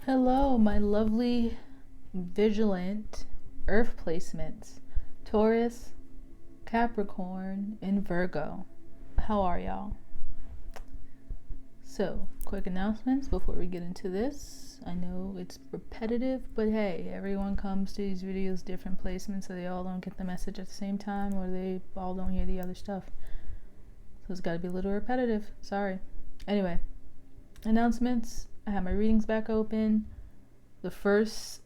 Hello, my lovely Vigilant Earth placements, Taurus, Capricorn, and Virgo. How are y'all? So, quick announcements before we get into this. I know it's repetitive, but hey, everyone comes to these videos different placements, so they all don't get the message at the same time, or they all don't hear the other stuff. So it's got to be a little repetitive. Sorry. Anyway, announcements. I have my readings back open. The first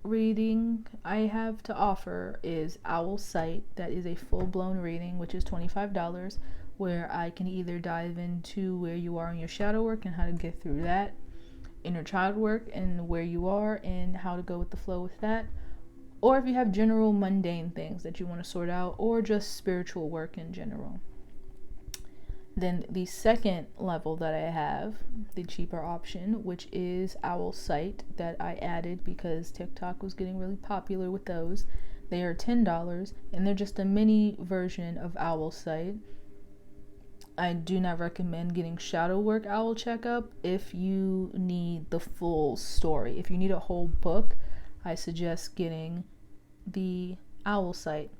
reading I have to offer is Owl Sight. That is a full-blown reading, which is $25, where I can either dive into where you are in your shadow work and how to get through that, inner child work and where you are and how to go with the flow with that, or if you have general mundane things that you want to sort out, or just spiritual work in general. Then the second level that I have, the cheaper option, which is Owl Sight, that I added because TikTok was getting really popular with those. They are $10 and they're just a mini version of Owl Sight. I do not recommend getting shadow work owl checkup if you need the full story. If you need a whole book, I suggest getting the Owl Sight.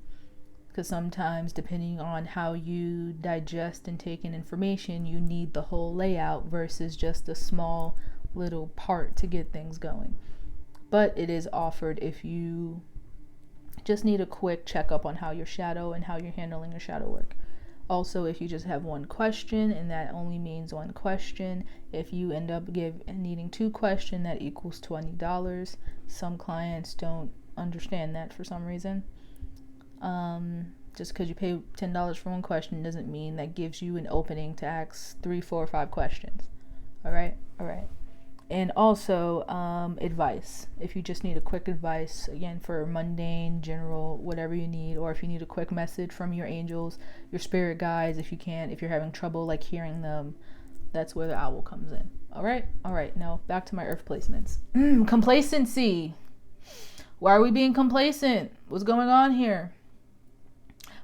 Because sometimes, depending on how you digest and take in information, you need the whole layout versus just a small little part to get things going. But it is offered if you just need a quick checkup on how your shadow and how you're handling your shadow work. Also, if you just have one question, and that only means one question, if you end up needing two questions, that equals $20. Some clients don't understand that for some reason. Just because you pay $10 for one question doesn't mean that gives you an opening to ask 3, 4, 5 questions. All right. And also advice. If you just need a quick advice, again, for mundane, general, whatever you need, or if you need a quick message from your angels, your spirit guides, if you're having trouble like hearing them, that's where the owl comes in. All right. Now back to my earth placements. Complacency. Why are we being complacent? What's going on here?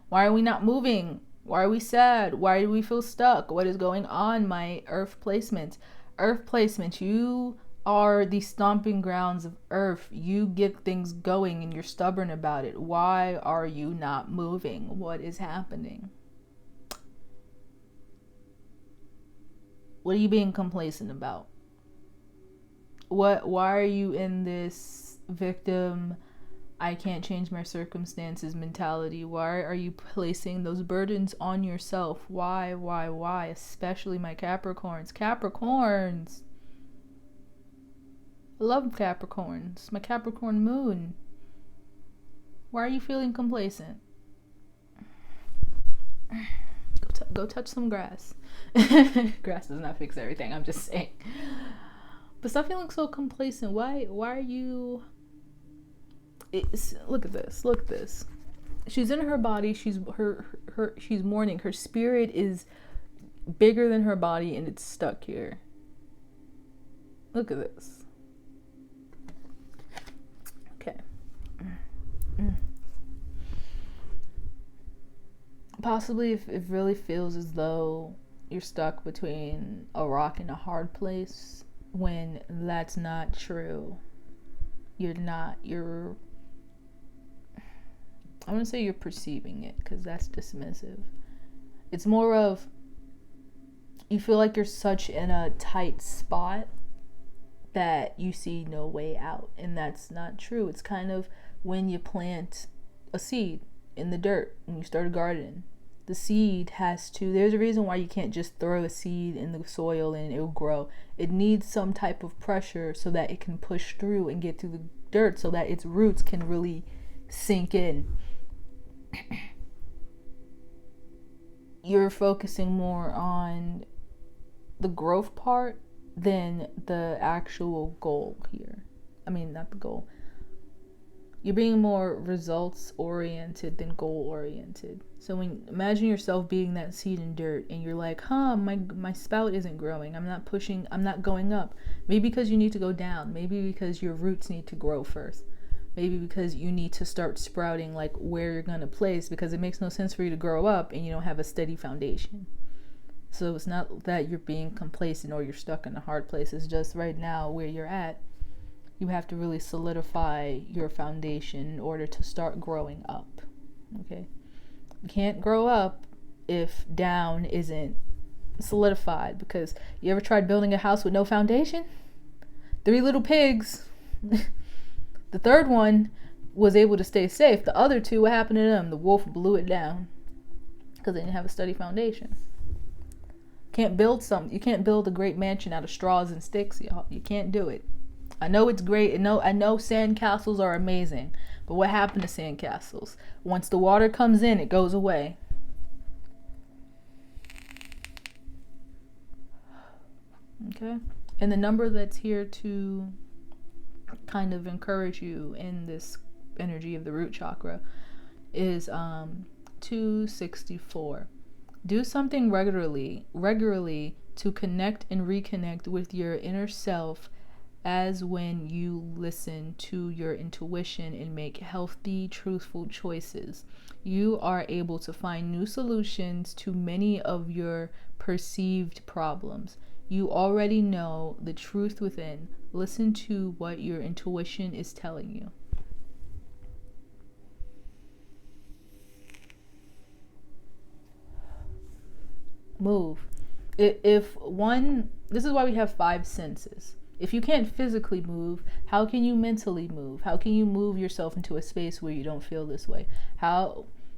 Why are we not moving? Why are we sad? Why do we feel stuck? What is going on, my earth placements? Earth placements, you are the stomping grounds of earth. You get things going and you're stubborn about it. Why are you not moving? What is happening? What are you being complacent about? Why are you in this victim, I can't change my circumstances mentality? Why are you placing those burdens on yourself? Why? Especially my Capricorns. I love Capricorns. My Capricorn moon. Why are you feeling complacent? Go touch some grass. Grass does not fix everything, I'm just saying. But stop feeling so complacent. Why are you... Look at this. She's in her body. She's mourning. Her spirit is bigger than her body, and it's stuck here. Look at this. Okay. Possibly, if it really feels as though you're stuck between a rock and a hard place, when that's not true. I want to say you're perceiving it, because that's dismissive. It's more of, you feel like you're such in a tight spot that you see no way out, and that's not true. It's kind of when you plant a seed in the dirt and you start a garden. The seed there's a reason why you can't just throw a seed in the soil and it'll grow. It needs some type of pressure so that it can push through and get through the dirt, so that its roots can really sink in. You're focusing more on the growth part than the actual goal here. I mean, not the goal. You're being more results oriented than goal oriented. So imagine yourself being that seed in dirt and you're like, my spout isn't growing. I'm not going up. Maybe because you need to go down. Maybe because your roots need to grow first. Maybe because you need to start sprouting like where you're going to place, because it makes no sense for you to grow up and you don't have a steady foundation. So it's not that you're being complacent or you're stuck in a hard place. It's just right now where you're at, you have to really solidify your foundation in order to start growing up. Okay? You can't grow up if down isn't solidified, because you ever tried building a house with no foundation? 3 little pigs. The third one was able to stay safe. The other 2, what happened to them? The wolf blew it down because they didn't have a steady foundation. Can't build something. You can't build a great mansion out of straws and sticks, y'all. You can't do it. I know it's great. I know sand castles are amazing, but what happened to sand castles? Once the water comes in, it goes away. Okay? And the number that's here to kind of encourage you in this energy of the root chakra is 264. Do something regularly to connect and reconnect with your inner self, as when you listen to your intuition and make healthy, truthful choices. You are able to find new solutions to many of your perceived problems. You already know the truth within. Listen to what your intuition is telling you. Move. This is why we have 5 senses. If you can't physically move, how can you mentally move? How can you move yourself into a space where you don't feel this way?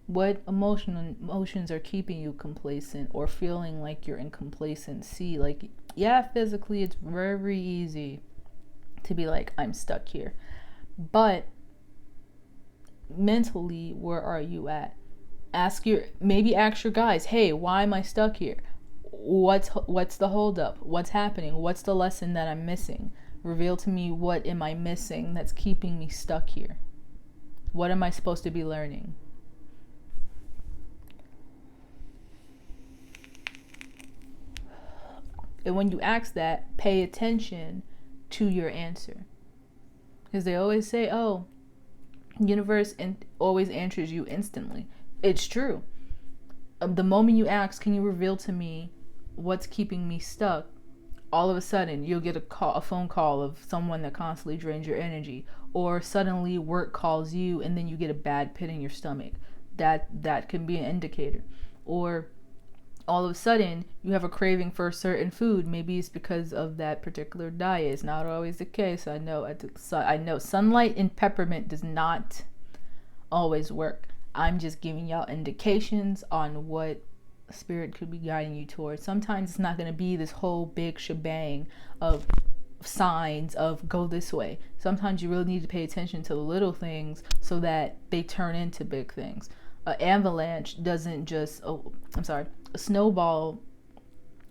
What emotions are keeping you complacent or feeling like you're in complacency? Like, yeah, physically it's very easy to be like, I'm stuck here. But mentally, where are you at? Maybe ask your guys, hey, why am I stuck here? What's the holdup? What's happening? What's the lesson that I'm missing? Reveal to me, what am I missing that's keeping me stuck here? What am I supposed to be learning? And when you ask that, pay attention to your answer. Because they always say, oh, universe always answers you instantly. It's true. The moment you ask, can you reveal to me what's keeping me stuck? All of a sudden, you'll get a phone call of someone that constantly drains your energy. Or suddenly work calls you and then you get a bad pit in your stomach. That can be an indicator. Or all of a sudden, you have a craving for a certain food. Maybe it's because of that particular diet. It's not always the case. I know sunlight and peppermint does not always work. I'm just giving y'all indications on what spirit could be guiding you towards. Sometimes it's not going to be this whole big shebang of signs of go this way. Sometimes you really need to pay attention to the little things so that they turn into big things. An avalanche doesn't just, a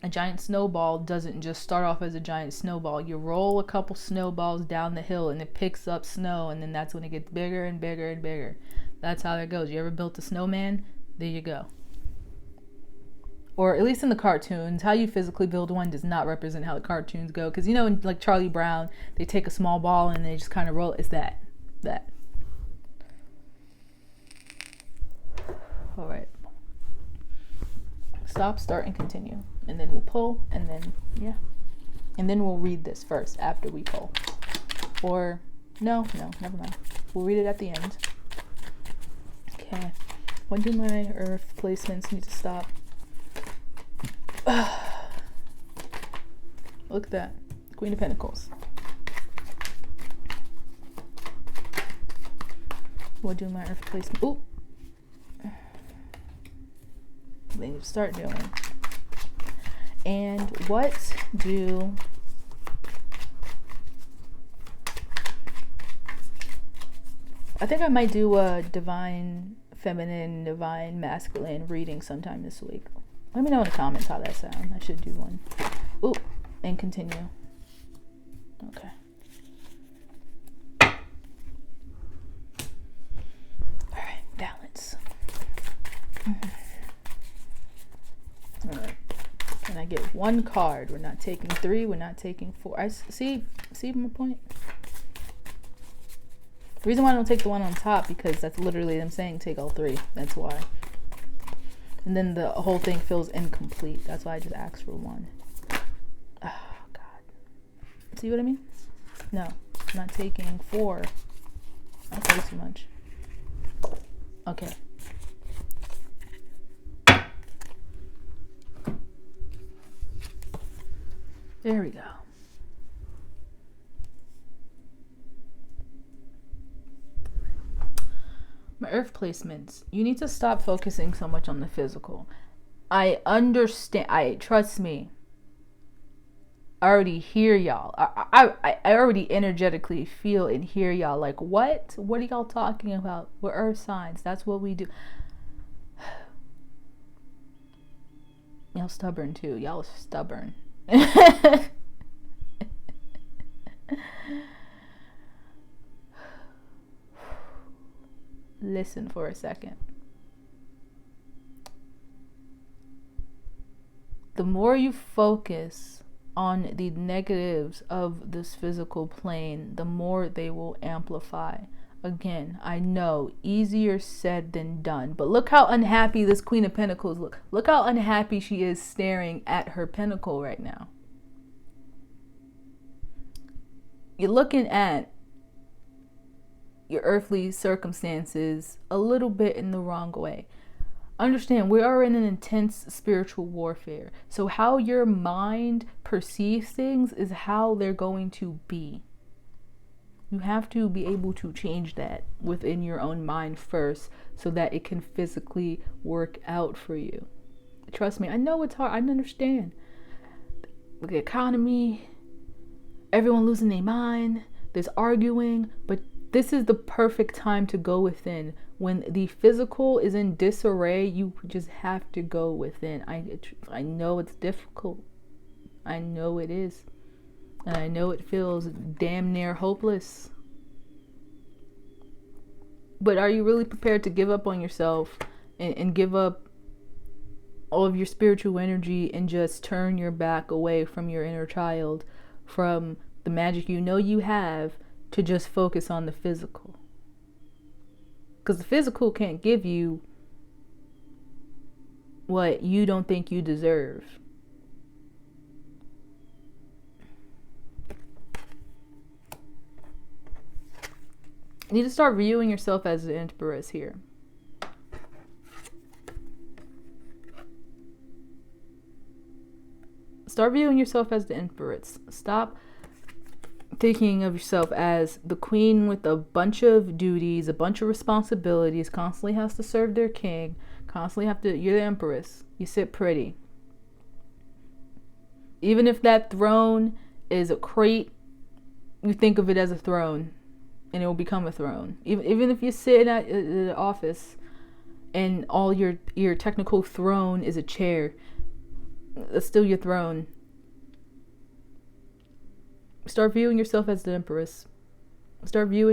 giant snowball doesn't just start off as a giant snowball. You roll a couple snowballs down the hill and it picks up snow, and then that's when it gets bigger and bigger and bigger. That's how that goes. You ever built a snowman? There you go. Or at least in the cartoons, how you physically build one does not represent how the cartoons go. Because you know, in like Charlie Brown, they take a small ball and they just kind of roll. It's that. All right. Stop, start, and continue. And then we'll pull, and then, yeah. And then we'll read this first after we pull. Or, no, never mind. We'll read it at the end. Okay. When do my earth placements need to stop? Look at that. Queen of Pentacles. What do my earth placements? Ooh. They need to start doing. And what do I think I might do a divine feminine, divine masculine reading sometime this week. Let me know in the comments how that sounds. I should do one. Ooh, and continue. Okay. All right, balance. All right. Can I get one card? We're not taking 3. We're not taking 4. I see my point. The reason why I don't take the one on top, because that's literally them saying take all 3. That's why. And then the whole thing feels incomplete. That's why I just asked for 1. Oh, God. See what I mean? No, I'm not taking 4. That's way too much. Okay. There we go. My earth placements. You need to stop focusing so much on the physical. I understand. Trust me. I already hear y'all. I already energetically feel and hear y'all. Like, what? What are y'all talking about? We're earth signs. That's what we do. Y'all stubborn too. Y'all are stubborn. Listen for a second. The more you focus on the negatives of this physical plane, the more they will amplify. Again, I know, easier said than done. But look how unhappy this Queen of Pentacles looks. Look how unhappy she is staring at her pentacle right now. You're looking at your earthly circumstances a little bit in the wrong way. Understand, we are in an intense spiritual warfare. So how your mind perceives things is how they're going to be. You have to be able to change that within your own mind first so that it can physically work out for you. Trust me, I know it's hard. I understand. The economy, everyone losing their mind, there's arguing, but this is the perfect time to go within. When the physical is in disarray, you just have to go within. I know it's difficult. I know it is. And I know it feels damn near hopeless. But are you really prepared to give up on yourself and give up all of your spiritual energy and just turn your back away from your inner child, from the magic you know you have, to just focus on the physical? Because the physical can't give you what you don't think you deserve. You need to start viewing yourself as the Empress here. Start viewing yourself as the Empress. Stop thinking of yourself as the queen with a bunch of duties, a bunch of responsibilities, constantly has to serve their king, constantly have to, you're the Empress. You sit pretty. Even if that throne is a crate, you think of it as a throne and it will become a throne. Even if you sit at the office and all your technical throne is a chair, that's still your throne. Start viewing yourself as the Empress. Start viewing